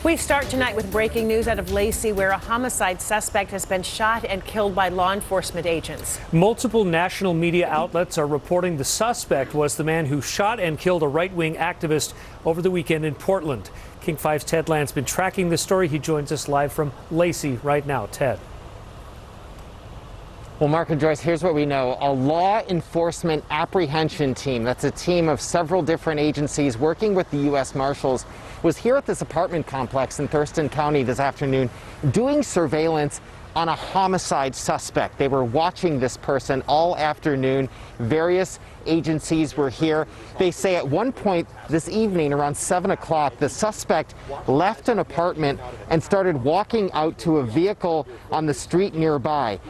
We start tonight with breaking news out of Lacey, where a homicide suspect has been shot and killed by law enforcement agents. Multiple national media outlets are reporting the suspect was the man who shot and killed a right-wing activist over the weekend in Portland. King 5's Ted Land's been tracking this story. He joins us live from Lacey right now. Ted. Well, Mark and Joyce, here's what we know. A law enforcement apprehension team, that's a team of several different agencies working with the U.S. Marshals, was here at this apartment complex in Thurston County this afternoon doing surveillance on a homicide suspect. They were watching this person all afternoon. Various agencies were here. They say at one point this evening around 7 o'clock, the suspect left an apartment and started walking out to a vehicle on the street nearby.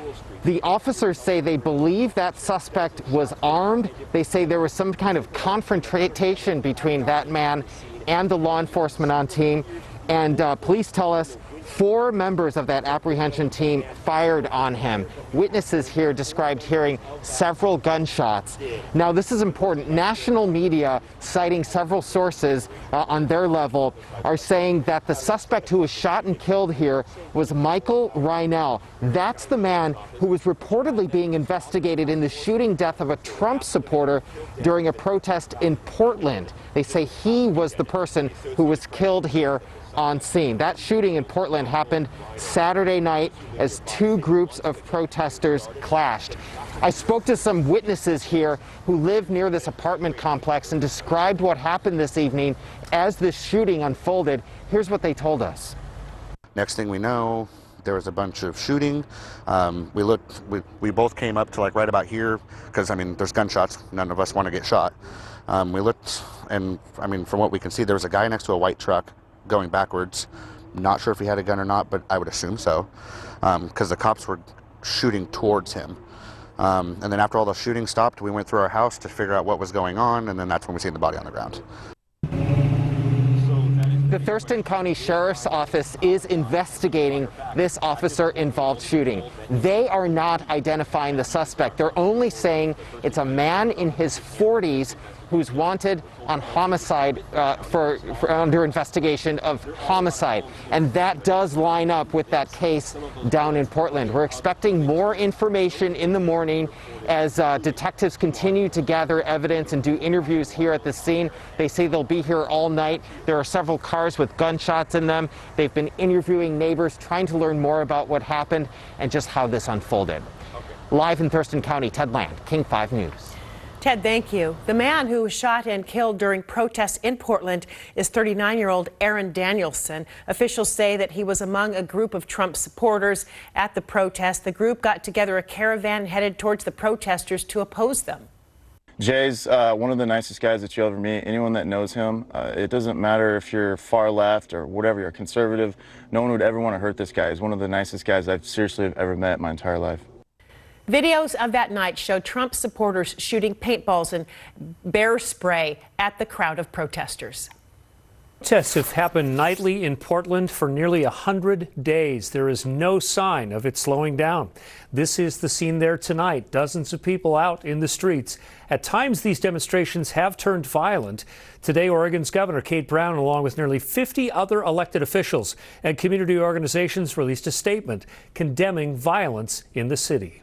The officers say they believe that suspect was armed. They say there was some kind of confrontation between that man and the law enforcement on team. And police tell us 4 members of that apprehension team fired on him. Witnesses here described hearing several gunshots. Now, this is important. National media, citing several sources on their level, are saying that the suspect who was shot and killed here was Michael Reinell. That's the man who was reportedly being investigated in the shooting death of a Trump supporter during a protest in Portland. They say he was the person who was killed here on scene. That shooting in Portland happened Saturday night as 2 groups of protesters clashed. I spoke to some witnesses here who live near this apartment complex and described what happened this evening as this shooting unfolded. Here's what they told us. Next thing we know, there was a bunch of shooting. We looked, we both came up to like right about here because, I mean, there's gunshots. None of us want to get shot. We looked, and I mean, from what we can see, there was a guy next to a white truck going backwards. Not sure if he had a gun or not, but I would assume so, because the cops were shooting towards him. And then after all the shooting stopped, we went through our house to figure out what was going on, and then that's when we seen the body on the ground. The Thurston County Sheriff's Office is investigating this officer-involved shooting. They are not identifying the suspect. They're only saying it's a man in his 40s who's wanted on homicide, for under investigation of homicide. And that does line up with that case down in Portland. We're expecting more information in the morning as detectives continue to gather evidence and do interviews here at the scene. They say they'll be here all night. There are several cars with gunshots in them. They've been interviewing neighbors, trying to learn more about what happened and just how this unfolded. Live in Thurston County, Ted Land, King 5 News. Ted, thank you. The man who was shot and killed during protests in Portland is 39-year-old Aaron Danielson. Officials say that he was among a group of Trump supporters at the protest. The group got together a caravan headed towards the protesters to oppose them. Jay's one of the nicest guys that you'll ever meet. Anyone that knows him, it doesn't matter if you're far left or whatever, you're conservative, no one would ever want to hurt this guy. He's one of the nicest guys I've seriously ever met in my entire life. Videos of that night showed Trump supporters shooting paintballs and bear spray at the crowd of protesters. Protests have happened nightly in Portland for nearly 100 days. There is no sign of it slowing down. This is the scene there tonight. Dozens of people out in the streets. At times, these demonstrations have turned violent. Today, Oregon's Governor Kate Brown, along with nearly 50 other elected officials and community organizations, released a statement condemning violence in the city.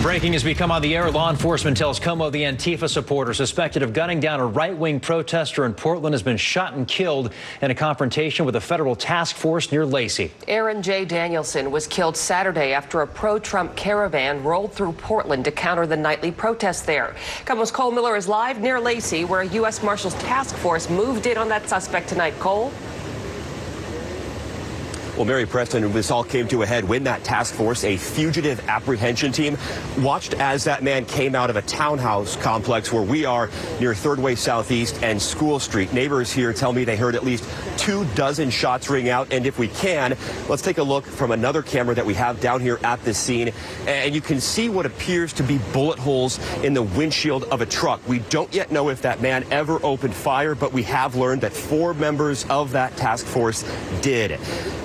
Breaking as we come on the air, law enforcement tells Como the Antifa supporter suspected of gunning down a right-wing protester in Portland has been shot and killed in a confrontation with a federal task force near Lacey. Aaron J. Danielson was killed Saturday after a pro-Trump caravan rolled through Portland to counter the nightly protests there. Como's Cole Miller is live near Lacey, where a U.S. Marshals task force moved in on that suspect tonight. Cole? Well, Mary Preston, this all came to a head when that task force, a fugitive apprehension team, watched as that man came out of a townhouse complex where we are near 3rd Way Southeast and School Street. Neighbors here tell me they heard at least 24 shots ring out. And if we can, let's take a look from another camera that we have down here at this scene. And you can see what appears to be bullet holes in the windshield of a truck. We don't yet know if that man ever opened fire, but we have learned that 4 members of that task force did.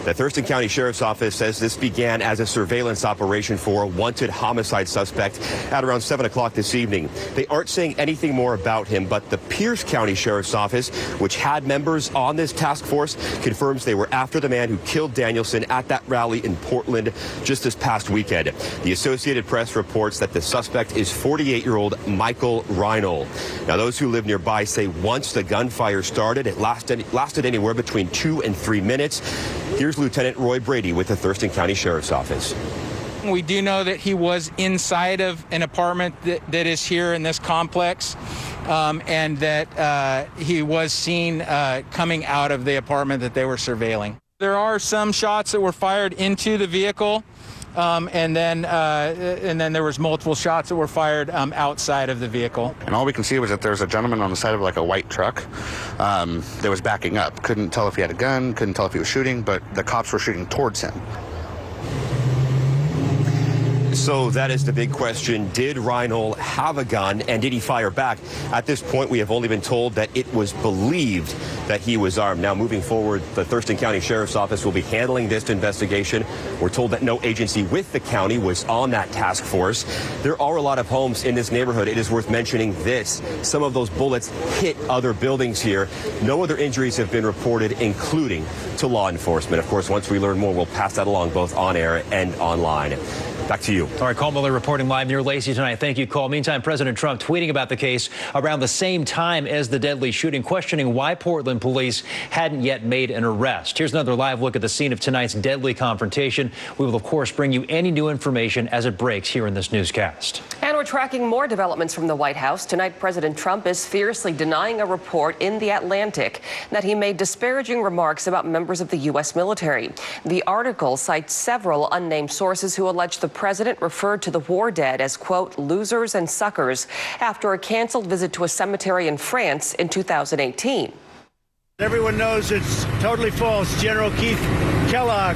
The Thurston County Sheriff's Office says this began as a surveillance operation for a wanted homicide suspect at around 7 o'clock this evening. They aren't saying anything more about him, but the Pierce County Sheriff's Office, which had members on this task force, confirms they were after the man who killed Danielson at that rally in Portland just this past weekend. The Associated Press reports that the suspect is 48-year-old Michael Reinhold. Now, those who live nearby say once the gunfire started, it lasted anywhere between 2 and 3 minutes. Here's Lieutenant Roy Brady with the Thurston County Sheriff's Office. We do know that he was inside of an apartment that is here in this complex, and that he was seen coming out of the apartment that they were surveilling. There are some shots that were fired into the vehicle. And then there was multiple shots that were fired outside of the vehicle. And all we can see was that there's a gentleman on the side of like a white truck that was backing up. Couldn't tell if he had a gun, couldn't tell if he was shooting, but the cops were shooting towards him. So that is the big question. Did Reinhold have a gun, and did he fire back? At this point, we have only been told that it was believed that he was armed. Now, moving forward, the Thurston County Sheriff's Office will be handling this investigation. We're told that no agency with the county was on that task force. There are a lot of homes in this neighborhood. It is worth mentioning this. Some of those bullets hit other buildings here. No other injuries have been reported, including to law enforcement. Of course, once we learn more, we'll pass that along both on air and online. Back to you. All right, Cole Miller reporting live near Lacey tonight. Thank you, Cole. Meantime, President Trump tweeting about the case around the same time as the deadly shooting, questioning why Portland police hadn't yet made an arrest. Here's another live look at the scene of tonight's deadly confrontation. We will, of course, bring you any new information as it breaks here in this newscast. And we're tracking more developments from the White House. Tonight, President Trump is fiercely denying a report in The Atlantic that he made disparaging remarks about members of the U.S. military. The article cites several unnamed sources who allege the president referred to the war dead as, quote, losers and suckers after a canceled visit to a cemetery in France in 2018. Everyone knows it's totally false. General Keith Kellogg,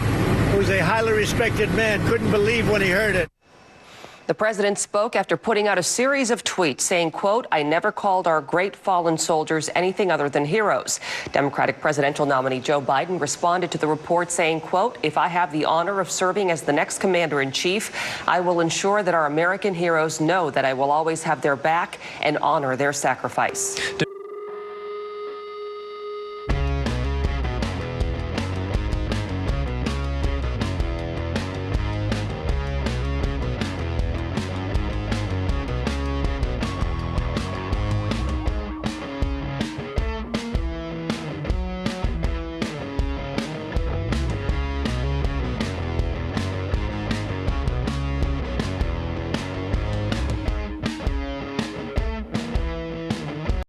who's a highly respected man, couldn't believe when he heard it. The president spoke after putting out a series of tweets saying, quote, I never called our great fallen soldiers anything other than heroes. Democratic presidential nominee Joe Biden responded to the report saying, quote, if I have the honor of serving as the next commander in chief, I will ensure that our American heroes know that I will always have their back and honor their sacrifice.